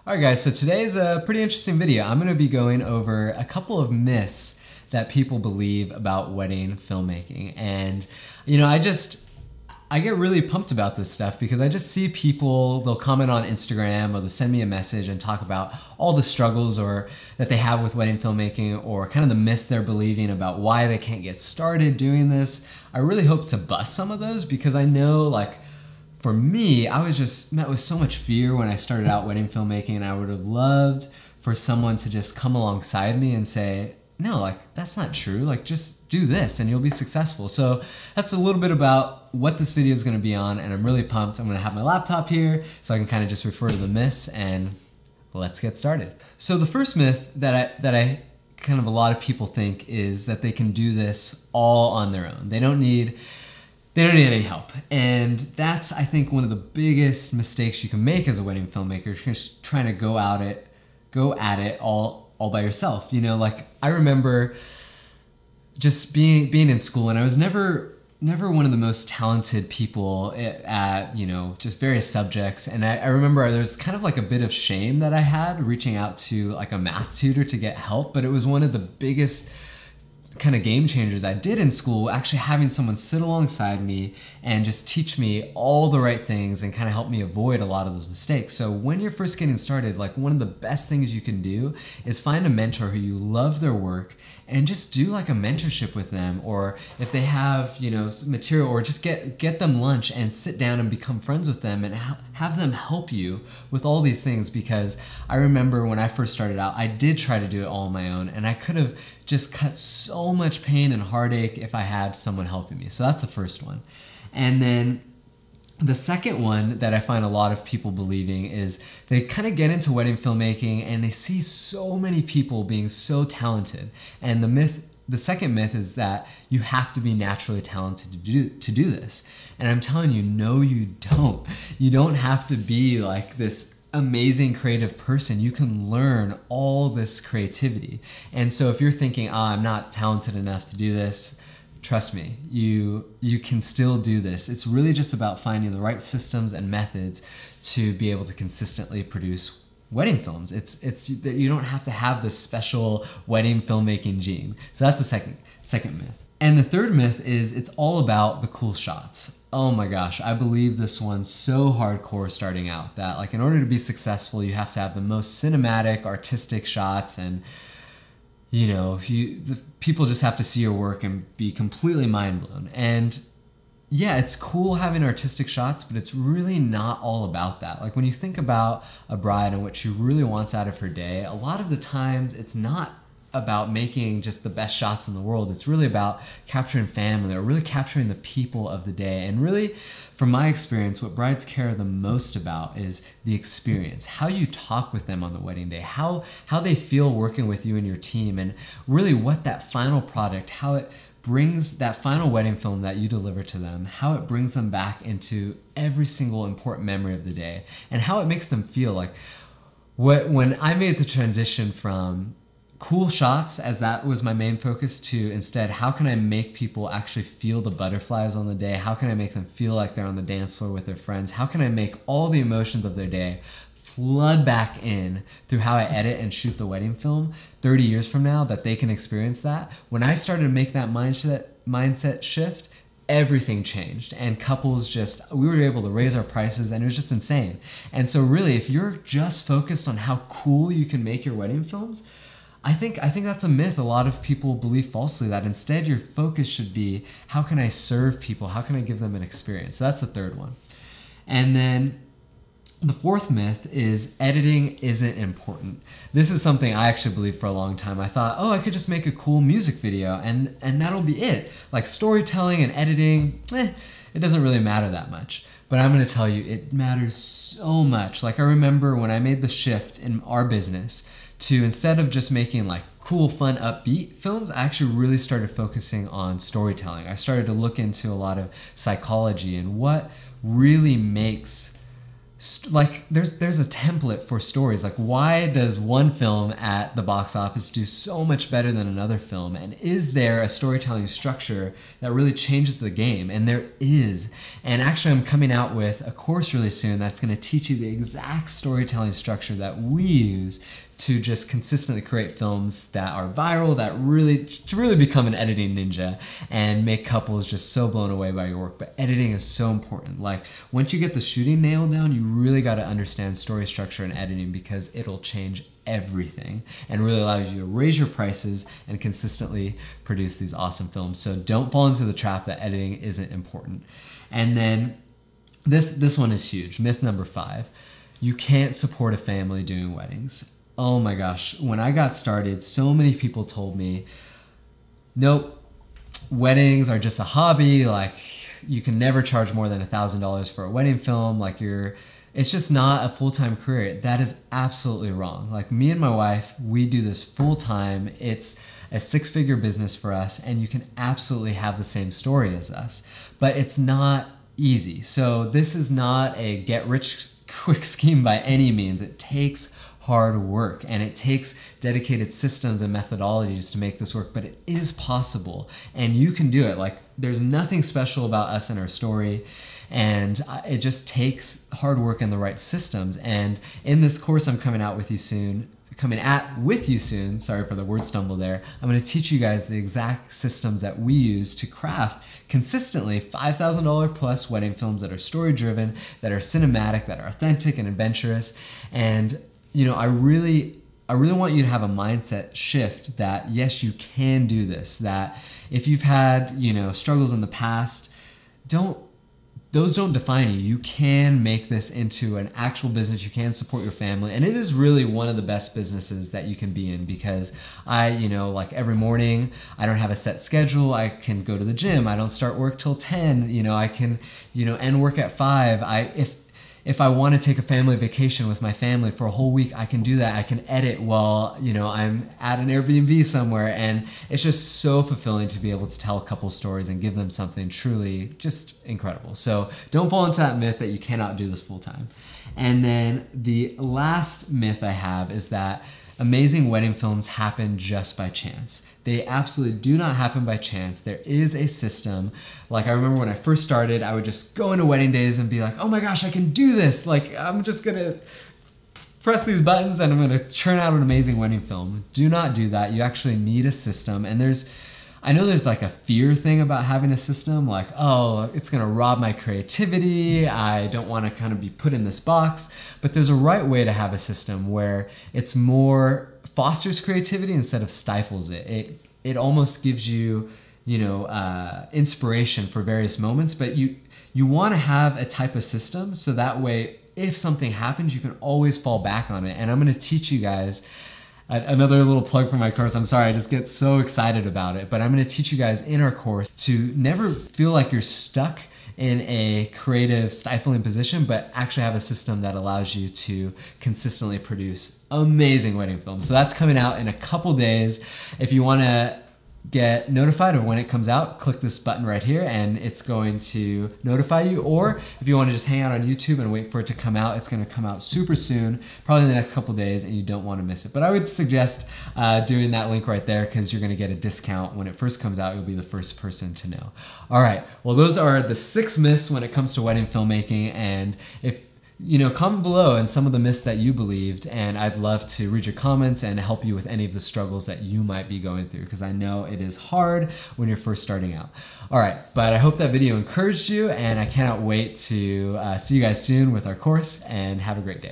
Alright guys, so today's a pretty interesting video. I'm going to be going over a couple of myths that people believe about wedding filmmaking. And I get really pumped about this stuff because I just see people, they'll comment on Instagram or they'll send me a message and talk about all the struggles or that they have with wedding filmmaking or kind of the myths they're believing about why they can't get started doing this. I really hope to bust some of those because I know, for me, I was just met with so much fear when I started out wedding filmmaking, and I would have loved for someone to just come alongside me and say, no, that's not true. Just do this and you'll be successful. So that's a little bit about what this video is going to be on, and I'm really pumped. I'm going to have my laptop here so I can kind of just refer to the myths, and let's get started. So the first myth that I kind of a lot of people think is that they can do this all on their own. They don't need any help. And that's, I think, one of the biggest mistakes you can make as a wedding filmmaker, just trying to go at it all by yourself. I remember just being in school, and I was never one of the most talented people at just various subjects. And I remember there's kind of a bit of shame that I had reaching out to a math tutor to get help, but it was one of the biggest kind of game changers I did in school, actually having someone sit alongside me and just teach me all the right things and kind of help me avoid a lot of those mistakes. So when you're first getting started, one of the best things you can do is find a mentor who you love their work and just do a mentorship with them, or if they have material, or just get them lunch and sit down and become friends with them and have them help you with all these things. Because I remember when I first started out, I did try to do it all on my own, and I could have just cut so much pain and heartache if I had someone helping me. So that's the first one. And then the second one that I find a lot of people believing is they kind of get into wedding filmmaking and they see so many people being so talented. And the second myth is that you have to be naturally talented to do this. And I'm telling you, no, you don't. You don't have to be this amazing creative person. You can learn all this creativity. And so if you're thinking, I'm not talented enough to do this, trust me, you can still do this. It's really just about finding the right systems and methods to be able to consistently produce wedding films. It's that you don't have to have this special wedding filmmaking gene. So that's the second myth. And the third myth is it's all about the cool shots. Oh my gosh, I believe this one's so hardcore starting out that in order to be successful, you have to have the most cinematic, artistic shots, and the people just have to see your work and be completely mind blown. And yeah, it's cool having artistic shots, but it's really not all about that. When you think about a bride and what she really wants out of her day, a lot of the times it's not about making just the best shots in the world. It's really about capturing family, or really capturing the people of the day. And really, from my experience, what brides care the most about is the experience, how you talk with them on the wedding day, how they feel working with you and your team, and really what that final product, how it brings that final wedding film that you deliver to them, how it brings them back into every single important memory of the day, and how it makes them feel. When I made the transition from cool shots, as that was my main focus, to instead, how can I make people actually feel the butterflies on the day? How can I make them feel like they're on the dance floor with their friends? How can I make all the emotions of their day flood back in through how I edit and shoot the wedding film 30 years from now, that they can experience that? When I started to make that mindset shift, everything changed, and couples we were able to raise our prices, and it was just insane. And so really, if you're just focused on how cool you can make your wedding films, I think that's a myth a lot of people believe falsely, that instead your focus should be, how can I serve people? How can I give them an experience? So that's the third one. And then the fourth myth is editing isn't important. This is something I actually believed for a long time. I thought, I could just make a cool music video and that'll be it. Storytelling and editing, it doesn't really matter that much. But I'm gonna tell you, it matters so much. I remember when I made the shift in our business to, instead of just making cool, fun, upbeat films, I actually really started focusing on storytelling. I started to look into a lot of psychology and what really makes like there's a template for stories. Like, why does one film at the box office do so much better than another film? And is there a storytelling structure that really changes the game? And there is. And actually, I'm coming out with a course really soon that's going to teach you the exact storytelling structure that we use to just consistently create films that are viral, that really become an editing ninja and make couples just so blown away by your work. But editing is so important. Like, once you get the shooting nailed down, you really got to understand story structure and editing, because it'll change everything and really allows you to raise your prices and consistently produce these awesome films. So don't fall into the trap that editing isn't important. And then this one is huge. Myth number 5. You can't support a family doing weddings. Oh my gosh, when I got started, so many people told me, nope, weddings are just a hobby, like you can never charge more than $1,000 for a wedding film, like it's just not a full-time career. That is absolutely wrong. Like, me and my wife, we do this full-time. It's a 6-figure business for us, and you can absolutely have the same story as us, but it's not easy. So this is not a get-rich-quick scheme by any means. It takes hard work, and it takes dedicated systems and methodologies to make this work, but it is possible, and you can do it. Like, there's nothing special about us and our story, and it just takes hard work and the right systems. And in this course I'm coming at with you soon, sorry for the word stumble there, I'm going to teach you guys the exact systems that we use to craft consistently $5,000 plus wedding films that are story driven, that are cinematic, that are authentic and adventurous. And you know, I really want you to have a mindset shift that yes, you can do this, that if you've had, you know, struggles in the past, those don't define you. You can make this into an actual business. You can support your family. And it is really one of the best businesses that you can be in, because like every morning, I don't have a set schedule. I can go to the gym. I don't start work till 10. I can, end work at 5. If I want to take a family vacation with my family for a whole week, I can do that. I can edit while, I'm at an Airbnb somewhere. And it's just so fulfilling to be able to tell a couple stories and give them something truly just incredible. So don't fall into that myth that you cannot do this full time. And then the last myth I have is that amazing wedding films happen just by chance. They absolutely do not happen by chance. There is a system. Like, I remember when I first started, I would just go into wedding days and be like, oh my gosh, I can do this. Like, I'm just gonna press these buttons and I'm gonna churn out an amazing wedding film. Do not do that. You actually need a system. And I know there's like a fear thing about having a system, like, oh, it's gonna rob my creativity. I don't wanna kind of be put in this box. But there's a right way to have a system where it's more fosters creativity instead of stifles it. It almost gives you, inspiration for various moments, but you wanna have a type of system so that way, if something happens, you can always fall back on it. And I'm gonna teach you guys another little plug for my course. I'm sorry, I just get so excited about it, but I'm gonna teach you guys in our course to never feel like you're stuck in a creative, stifling position, but actually have a system that allows you to consistently produce amazing wedding films. So that's coming out in a couple days. If you wanna get notified of when it comes out, click this button right here and it's going to notify you. Or if you want to just hang out on YouTube and wait for it to come out, it's going to come out super soon, probably in the next couple of days, and you don't want to miss it. But I would suggest doing that link right there, because you're going to get a discount when it first comes out. You'll be the first person to know. All right, well, those are the 6 myths when it comes to wedding filmmaking. And if comment below and some of the myths that you believed, and I'd love to read your comments and help you with any of the struggles that you might be going through, because I know it is hard when you're first starting out. All right, but I hope that video encouraged you, and I cannot wait to see you guys soon with our course, and have a great day.